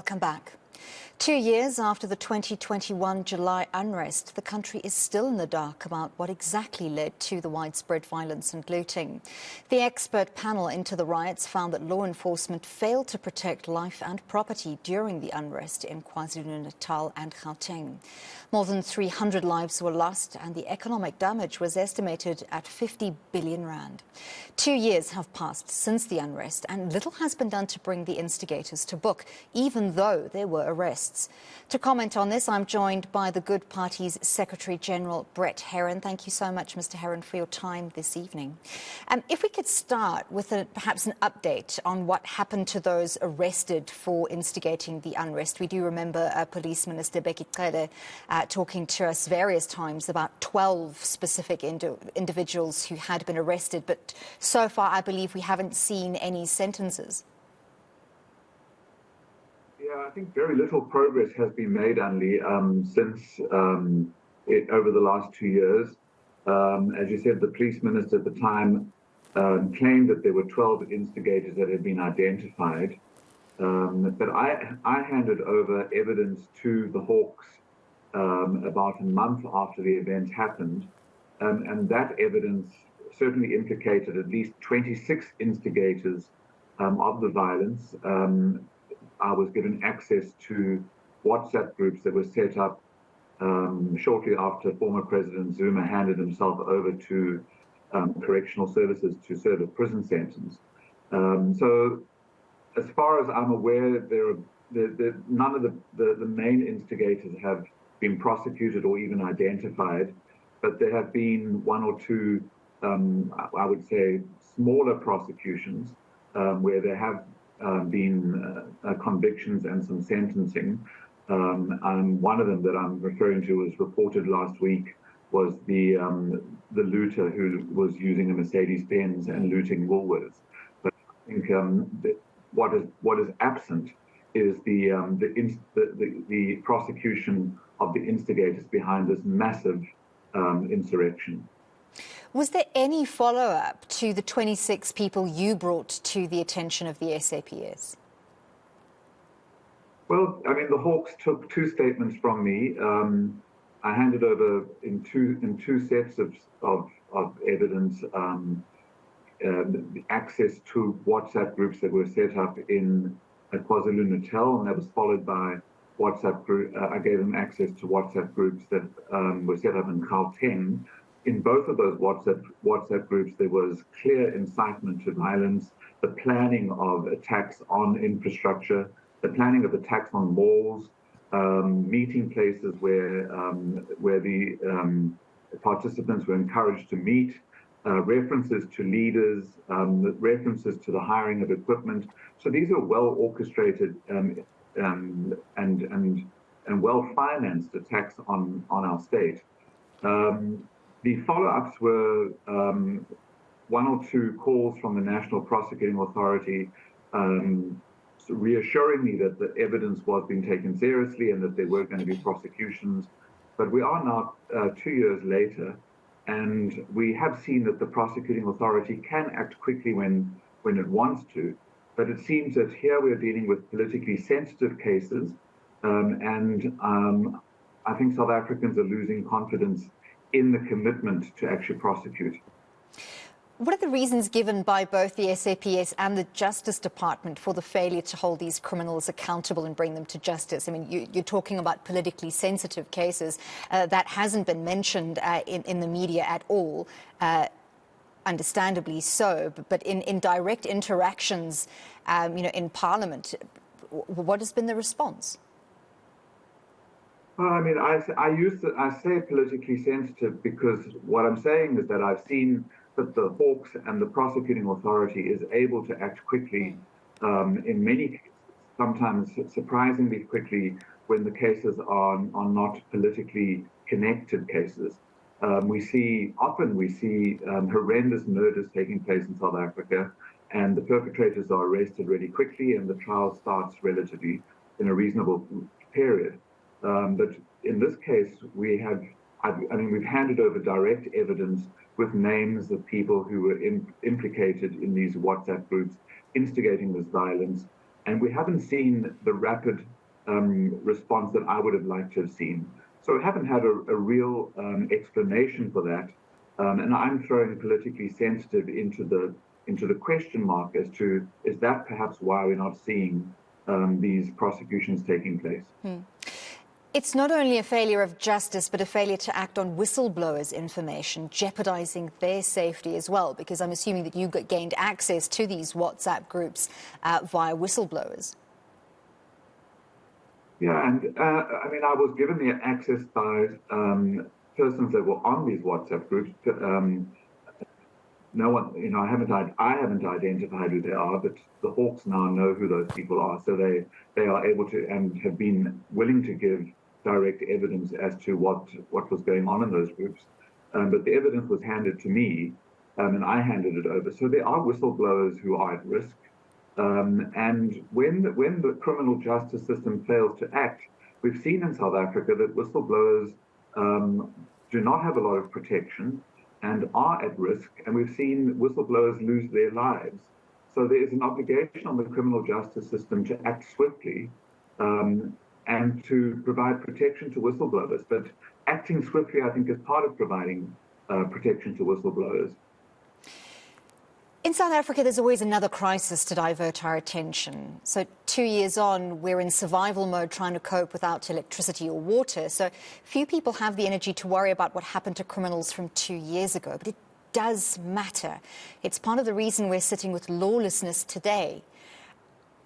Welcome back. 2 years after the 2021 July Unrest, the country is still in the dark about what exactly led to the widespread violence and looting. The expert panel into the riots found that law enforcement failed to protect life and property during the unrest in KwaZulu-Natal and Gauteng. More than 300 lives were lost and the economic damage was estimated at 50 billion rand. 2 years have passed since the unrest and little has been done to bring the instigators to book, even though there were arrests. To comment on this, I'm joined by the Good Party's Secretary-General, Brett Herron. Thank you so much, Mr. Herron, for your time this evening. If we could start with perhaps an update on what happened to those arrested for instigating the unrest. We do remember Police Minister Becky Cele talking to us various times about 12 specific individuals who had been arrested, but so far I believe we haven't seen any sentences. Yeah, I think very little progress has been made, Anlie, since over the last 2 years. As you said, the police minister at the time claimed that there were 12 instigators that had been identified. But I handed over evidence to the Hawks about a month after the event happened, and that evidence certainly implicated at least 26 instigators of the violence. I was given access to WhatsApp groups that were set up shortly after former President Zuma handed himself over to correctional services to serve a prison sentence. So as far as I'm aware, none of the main instigators have been prosecuted or even identified, but there have been one or two, I would say, smaller prosecutions where there have been convictions and some sentencing. One of them that I'm referring to was reported last week was the looter who was using a Mercedes-Benz and looting Woolworths. But I think what is absent is the prosecution of the instigators behind this massive insurrection. Was there any follow-up to the 26 people you brought to the attention of the SAPS? Well, I mean, the Hawks took two statements from me. I handed over in two sets of evidence the access to WhatsApp groups that were set up in KwaZulu-Natal, and that was followed by WhatsApp group. I gave them access to WhatsApp groups that were set up in Gauteng. In both of those WhatsApp groups, there was clear incitement to violence, the planning of attacks on infrastructure, the planning of attacks on malls, meeting places where the participants were encouraged to meet, references to leaders, references to the hiring of equipment. So these are well orchestrated and well-financed attacks on our state. The follow-ups were one or two calls from the National Prosecuting Authority reassuring me that the evidence was being taken seriously and that there were going to be prosecutions. But we are now 2 years later, and we have seen that the prosecuting authority can act quickly when it wants to. But it seems that here we're dealing with politically sensitive cases, and I think South Africans are losing confidence in the commitment to actually prosecute. What are the reasons given by both the SAPS and the Justice Department for the failure to hold these criminals accountable and bring them to justice? I mean, you're talking about politically sensitive cases. That hasn't been mentioned in the media at all, understandably so. But in direct interactions, in Parliament, what has been the response? Well, I mean, I say politically sensitive because what I'm saying is that I've seen that the Hawks and the prosecuting authority is able to act quickly in many cases, sometimes surprisingly quickly when the cases are not politically connected cases. We see horrendous murders taking place in South Africa, and the perpetrators are arrested really quickly and the trial starts relatively in a reasonable period. But in this case, we've handed over direct evidence with names of people who were implicated in these WhatsApp groups, instigating this violence. And we haven't seen the rapid response that I would have liked to have seen. So we haven't had a real explanation for that. And I'm throwing politically sensitive into the question mark as to, is that perhaps why we're not seeing these prosecutions taking place? It's not only a failure of justice, but a failure to act on whistleblowers' information, jeopardizing their safety as well, because I'm assuming that you gained access to these WhatsApp groups via whistleblowers. Yeah, and I mean, I was given the access by persons that were on these WhatsApp groups. No one, I haven't identified who they are, but the Hawks now know who those people are, so they are able to and have been willing to give direct evidence as to what was going on in those groups. But the evidence was handed to me, and I handed it over. So there are whistleblowers who are at risk. And when the criminal justice system fails to act, we've seen in South Africa that whistleblowers do not have a lot of protection and are at risk, and we've seen whistleblowers lose their lives. So there is an obligation on the criminal justice system to act swiftly and to provide protection to whistleblowers. But acting swiftly, I think, is part of providing protection to whistleblowers. In South Africa, there's always another crisis to divert our attention. So 2 years on, we're in survival mode trying to cope without electricity or water. So few people have the energy to worry about what happened to criminals from 2 years ago. But it does matter. It's part of the reason we're sitting with lawlessness today.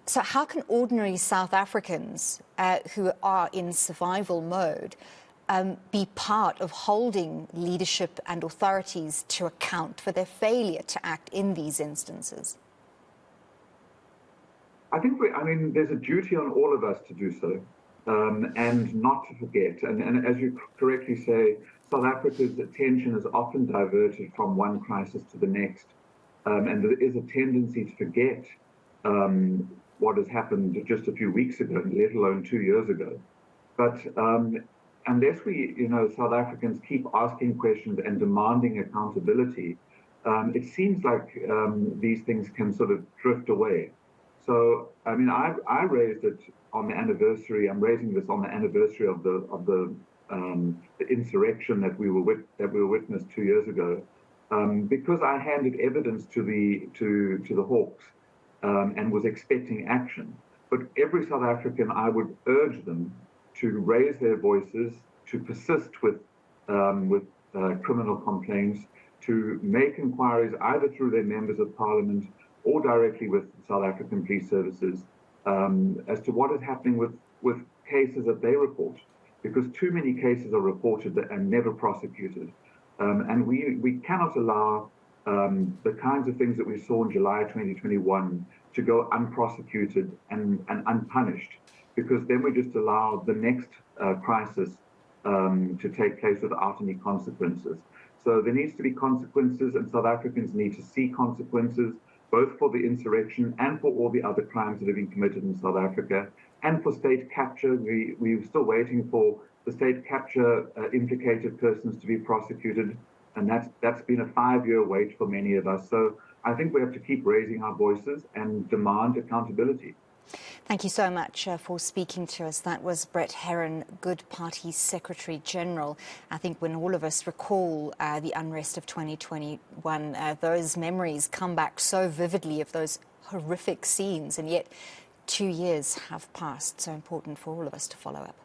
So how can ordinary South Africans who are in survival mode be part of holding leadership and authorities to account for their failure to act in these instances? I think there's a duty on all of us to do so and not to forget. And as you correctly say, South Africa's attention is often diverted from one crisis to the next. And there is a tendency to forget what has happened just a few weeks ago, let alone 2 years ago. But unless we, South Africans keep asking questions and demanding accountability, it seems like these things can sort of drift away. So, I raised it on the anniversary. I'm raising this on the anniversary of the insurrection that we witnessed 2 years ago, because I handed evidence to the Hawks and was expecting action. But every South African, I would urge them to raise their voices, to persist with criminal complaints, to make inquiries either through their members of parliament or directly with South African police services as to what is happening with cases that they report, because too many cases are reported and never prosecuted. And we cannot allow the kinds of things that we saw in July 2021 to go unprosecuted and unpunished, because then we just allow the next crisis to take place without any consequences. So there needs to be consequences, and South Africans need to see consequences, both for the insurrection and for all the other crimes that have been committed in South Africa, and for state capture. We're still waiting for the state capture implicated persons to be prosecuted, and that's been a 5-year wait for many of us. So I think we have to keep raising our voices and demand accountability. Thank you so much for speaking to us. That was Brett Herron, Good Party Secretary General. I think when all of us recall the unrest of 2021, those memories come back so vividly of those horrific scenes, and yet 2 years have passed. So important for all of us to follow up.